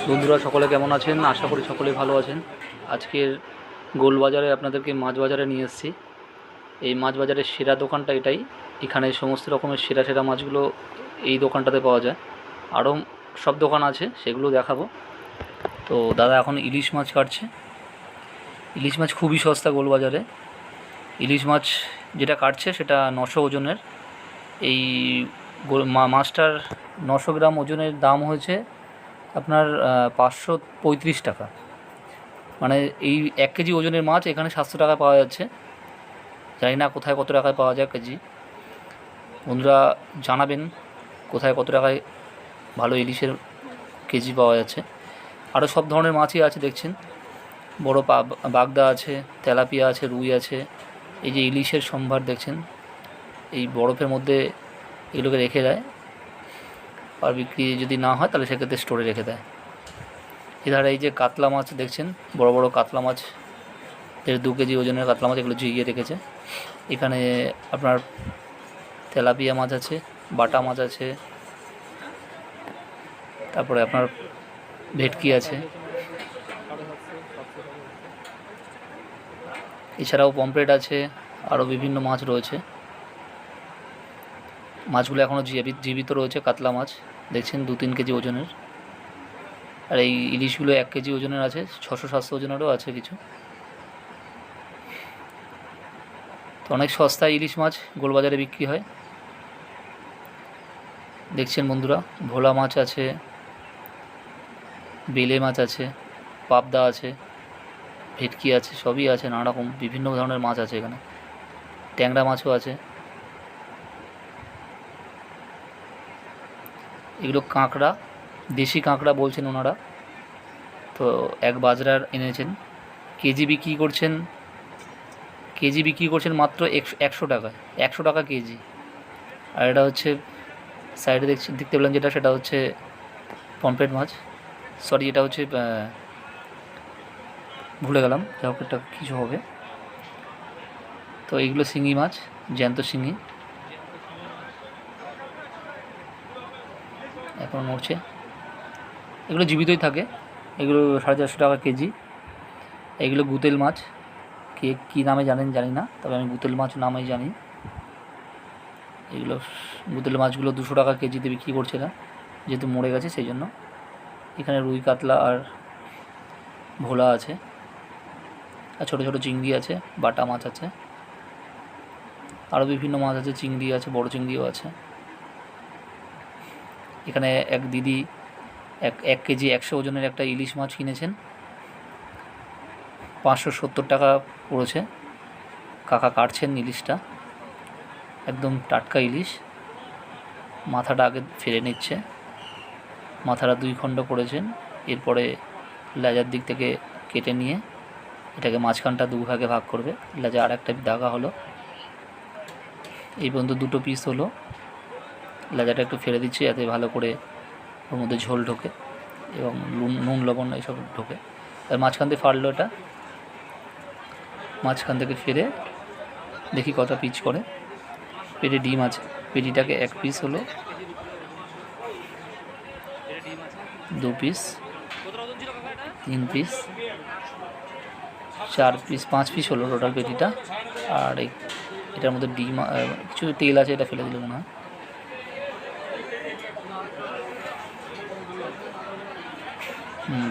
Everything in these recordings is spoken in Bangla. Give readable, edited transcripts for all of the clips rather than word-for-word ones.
বন্ধুরা সকলে কেমন আছেন? আশা করি সকলে ভালো আছেন। আজকের গোলবাজারে আপনাদেরকে মাছ বাজারে নিয়ে এসেছি। এই মাছ বাজারের সেরা দোকানটা এটাই। এখানে সমস্ত রকমের সেরা সেরা মাছগুলো এই দোকানটাতে পাওয়া যায়। আরও সব দোকান আছে, সেগুলো দেখাবো। তো দাদা এখন ইলিশ মাছ কাটছে। ইলিশ মাছ খুবই সস্তা গোলবাজারে। ইলিশ মাছ যেটা কাটছে সেটা 900 ওজনের। এই মাছটার 900 গ্রাম ওজনের দাম হয়েছে আপনার 535 টাকা। মানে এই 1 কেজি ওজনের মাছ এখানে 700 টাকায় পাওয়া যাচ্ছে। জানি না কোথায় কত টাকায় পাওয়া যায় কেজি। বন্ধুরা জানাবেন কোথায় কত টাকায় ভালো ইলিশের কেজি পাওয়া যাচ্ছে। আরও সব ধরনের মাছই আছে দেখছেন। বড় বাগদা আছে, তেলাপিয়া আছে, রুই আছে। এই যে ইলিশের সম্ভার দেখছেন, এই বরফের মধ্যে এগুলোকে রেখে দেয়, আর বিক্রি যদি না হয় তাহলে সেক্ষেত্রে স্টোরে রেখে দেয়। এধারে এই যে কাতলা মাছ দেখছেন, বড় বড় কাতলা মাছ, 1.5-2 কেজি ওজনের কাতলা মাছ, এগুলো ঝুইয়ে রেখেছে। এখানে আপনার তেলাপিয়া মাছ আছে, বাটা মাছ আছে, তারপরে আপনার ভেটকি আছে, এছাড়াও পমফ্রেট আছে, আরও বিভিন্ন মাছ রয়েছে। মাছগুলো এখনও জীবিত রয়েছে। কাতলা মাছ দেখছেন 2-3 কেজি ওজনের। আর এই ইলিশগুলো 1 কেজি ওজনের আছে, 600-700 ওজনেরও আছে কিছু। তো অনেক সস্তায় ইলিশ মাছ গোলবাজারে বিক্রি হয়। দেখছেন বন্ধুরা, ভোলা মাছ আছে, বেলে মাছ আছে, পাবদা আছে, ভেটকি আছে, সবই আছে, নানা রকম বিভিন্ন ধরনের মাছ আছে এখানে। ট্যাংরা মাছও আছে। এগুলো কাঁকড়া, দেশি কাঁকড়া বলছেন ওনারা। তো এক বাজরার এনেছেন, কেজি বিক্রি করছেন মাত্র 100 টাকায়। 100 টাকা কেজি। আর এটা হচ্ছে সাইডে দেখতে পেলাম যেটা, সেটা হচ্ছে পমফ্রেট মাছ। সরি, এটা হচ্ছে ভুলে গেলাম, যা হোক একটা কিছু হবে। তো এইগুলো শিঙি মাছ, জ্যান্ত শিঙি, এখন নড়ছে। এগুলো জীবিতই থাকে। এগুলো 450 টাকা কেজি। এগুলো গুতেল মাছ, কে কী নামে জানেন জানি না, তবে আমি গুতেল মাছ নামেই জানি। এগুলো গুতেল মাছগুলো 200 টাকা কেজিতে বিক্রি করছে না, যেহেতু মরে গেছে সেই জন্য। এখানে রুই, কাতলা আর ভোলা আছে, আর ছোটো ছোটো চিংড়ি আছে, বাটা মাছ আছে, আরও বিভিন্ন মাছ আছে, চিংড়ি আছে, বড় চিংড়িও আছে। এখানে এক দিদি 1 কেজি 100 ওজনের একটা ইলিশ মাছ কিনেছেন, 570 টাকা পড়েছে। কাকা কাটছেন ইলিশটা, একদম টাটকা ইলিশ। মাথাটা আগে ফেলে নিচ্ছে, মাথাটা 2 খণ্ড করেছেন। এরপরে লেজার দিক থেকে কেটে নিয়ে এটাকে মাঝখানটা 2 ভাগে ভাগ করবে। লেজা আর একটা দাগা হলো, এই পর্যন্ত 2টো পিস হলো। লেজাটা একটু ফেলে দিচ্ছি যাতে ভালো করে ওর মধ্যে ঝোল ঢোকে এবং নুন লবণ এইসব ঢোকে। আর মাঝখান থেকে ফাড়লো, এটা মাঝখান থেকে ফেরে দেখি কত পিস করে। পেটে ডিম আছে, পেটিটাকে 1 পিস হলো, 2 পিস, 3 পিস, 4 পিস, 5 পিস হলো টোটাল পেটিটা। আর এটার মধ্যে ডিম, কিছু তেল আছে, এটা ফেলে দিলে মনে হয়।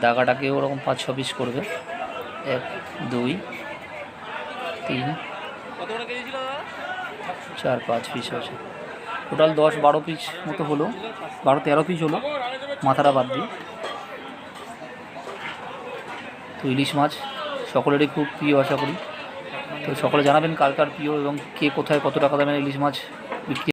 দাগাটাকেও ওরকম 5-6 পিস করবে। 1, 2, 3, 4, 5 পিস আছে। টোটাল 10-12 পিস মতো হলো, 12-13 পিস হলো মাথাটা বাদ দিয়ে। তো ইলিশ মাছ সকলেরই খুব প্রিয় আশা করি। তো সকলে জানাবেন কার কার প্রিয় এবং কে কোথায় কত টাকা দামের ইলিশ মাছ বিক্রি